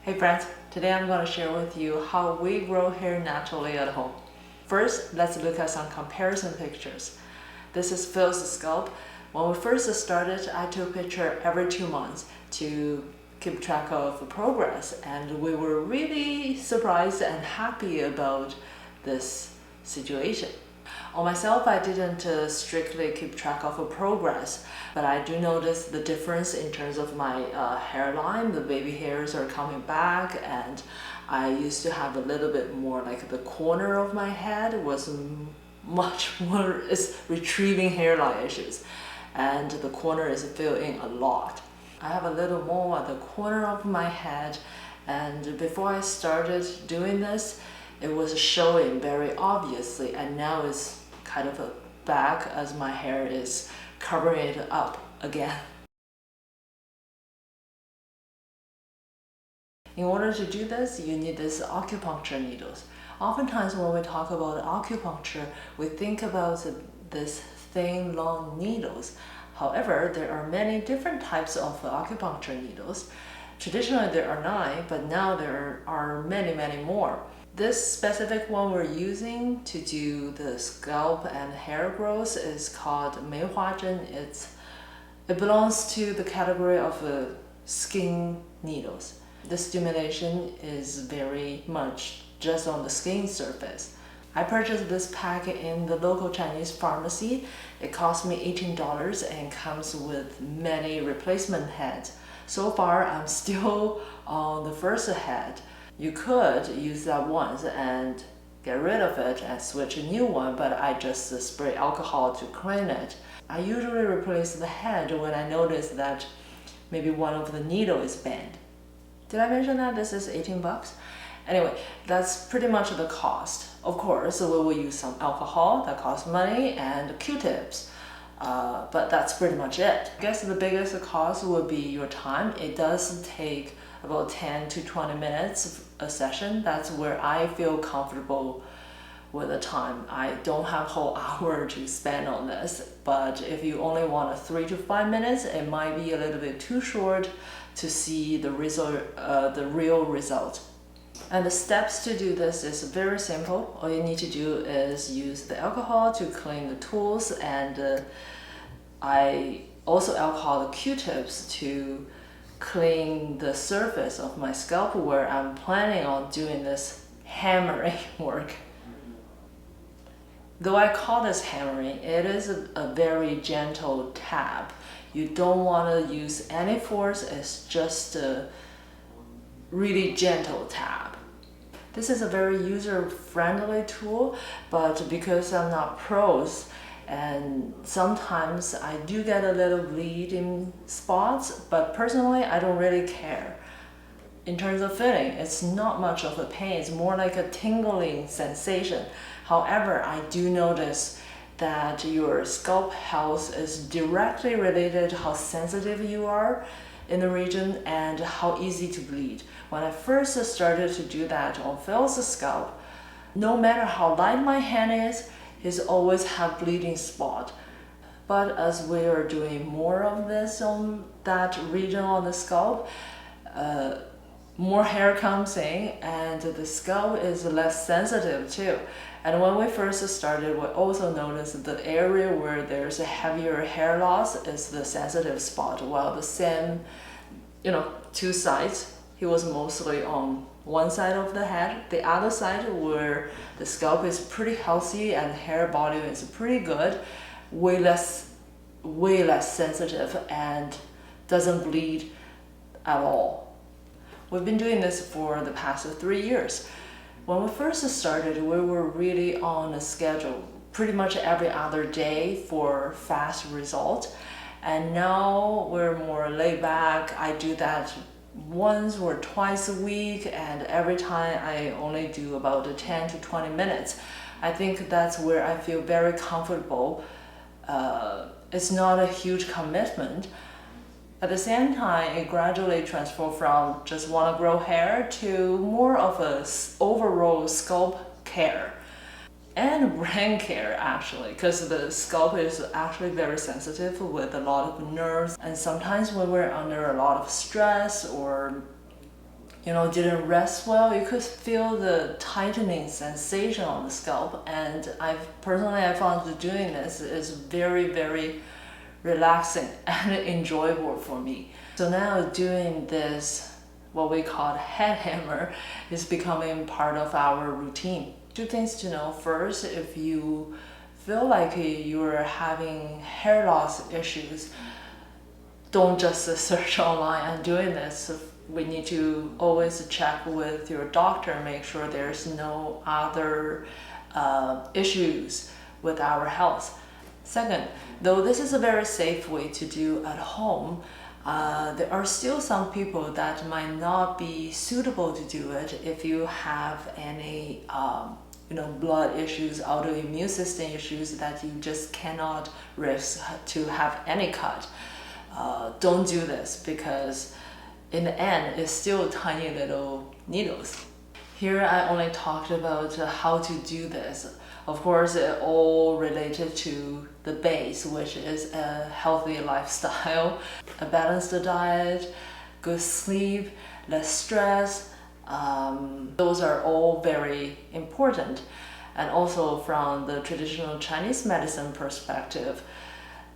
Hey friends, today I'm going to share with you how we grow hair naturally at home. First, let's look at some comparison pictures. This is Phil's scalp. When we first started, I took a picture every 2 months to keep track of progress, and we were really surprised and happy about this situation. On myself, I didn't strictly keep track of progress, but I do notice the difference in terms of my hairline. The baby hairs are coming back, and I used to have a little bit more like the corner of my head was much more is retrieving hairline issues, and the corner is filling a lot. I have a little more at the corner of my head, and before I started doing this, it was showing very obviously, and now it's kind of back as my hair is covering it up again. In order to do this, you need these acupuncture needles. Oftentimes when we talk about acupuncture, we think about this thin, long needles. However, there are many different types of acupuncture needles. Traditionally there are 9, but now there are many more. This specific one we're using to do the scalp and hair growth is called CHen. It belongs to the category of skin needles. The stimulation is very much just on the skin surface. I purchased this pack in the local Chinese pharmacy. It cost me $18 and comes with many replacement heads. So far, I'm still on the first head. You could use that once and get rid of it and switch a new one, but I just spray alcohol to clean it. I usually replace the head when I notice that maybe one of the needle is bent. Did I mention that this is 18 bucks? Anyway, that's pretty much the cost. Of course, we will use some alcohol, that costs money, and Q-tips. But that's pretty much it. I guess the biggest cost would be your time. It does take about 10 to 20 minutes a session. That's where I feel comfortable with the time. I don't have a whole hour to spend on this, but if you only want 3 to 5 minutes, it might be a little bit too short to see the real result. And the steps to do this is very simple. All you need to do is use the alcohol to clean the tools, and I also alcohol the Q-tips to clean the surface of my scalp where I'm planning on doing this hammering work. Though I call this hammering, it is a very gentle tap. You don't want to use any force, it's just a really gentle tap. This is a very user-friendly tool, but because I'm not pros, and sometimes I do get a little bleeding spots, but personally I don't really care. In terms of feeling, it's not much of a pain, it's more like a tingling sensation. However, I do notice that your scalp health is directly related to how sensitive you are in the region and how easy to bleed. When I first started to do that on Phil's scalp, no matter how light my hand is, he's always have bleeding spot. But as we are doing more of this on that region on the scalp, more hair comes in and the scalp is less sensitive too. And when we first started, we also noticed the area where there's a heavier hair loss is the sensitive spot, while the same, 2 sides, he was mostly on one side of the head. The other side where the scalp is pretty healthy and hair volume is pretty good, way less sensitive and doesn't bleed at all. We've been doing this for the past 3 years. When we first started, we were really on a schedule, pretty much every other day for fast results. And now we're more laid back. I do that once or twice a week, and every time I only do about 10 to 20 minutes. I think that's where I feel very comfortable. It's not a huge commitment. At the same time, it gradually transformed from just want to grow hair to more of a overall scalp care and brain care, actually, because the scalp is actually very sensitive with a lot of nerves, and sometimes when we're under a lot of stress or didn't rest well, you could feel the tightening sensation on the scalp. And I found that doing this is very, very relaxing and enjoyable for me. So now doing this, what we call head hammer, is becoming part of our routine. Two things to know. First, if you feel like you're having hair loss issues, don't just search online. I'm doing this. We need to always check with your doctor, make sure there's no other issues with our health. Second, though this is a very safe way to do at home, there are still some people that might not be suitable to do it if you have any blood issues, autoimmune system issues that you just cannot risk to have any cut. Don't do this, because in the end it's still tiny little needles. Here I only talked about how to do this. Of course, it all related to the base, which is a healthy lifestyle, a balanced diet, good sleep, less stress. Those are all very important. And also from the traditional Chinese medicine perspective,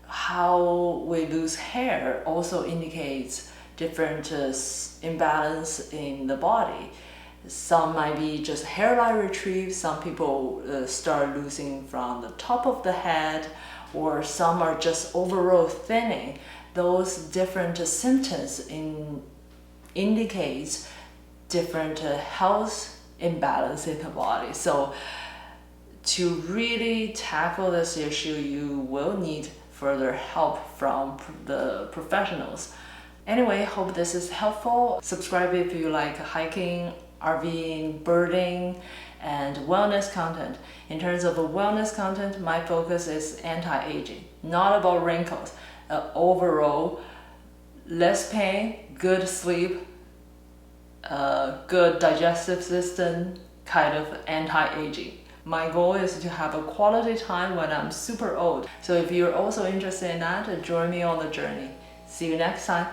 how we lose hair also indicates different imbalance in the body. Some might be just hairline retrieve, some people start losing from the top of the head, or some are just overall thinning. Those different symptoms indicates different health imbalance in the body. So to really tackle this issue, you will need further help from the professionals. Anyway, hope this is helpful. Subscribe if you like hiking, RVing, birding, and wellness content. In terms of wellness content, my focus is anti-aging, not about wrinkles. Overall, less pain, good sleep, good digestive system, kind of anti-aging. My goal is to have a quality time when I'm super old. So if you're also interested in that, join me on the journey. See you next time.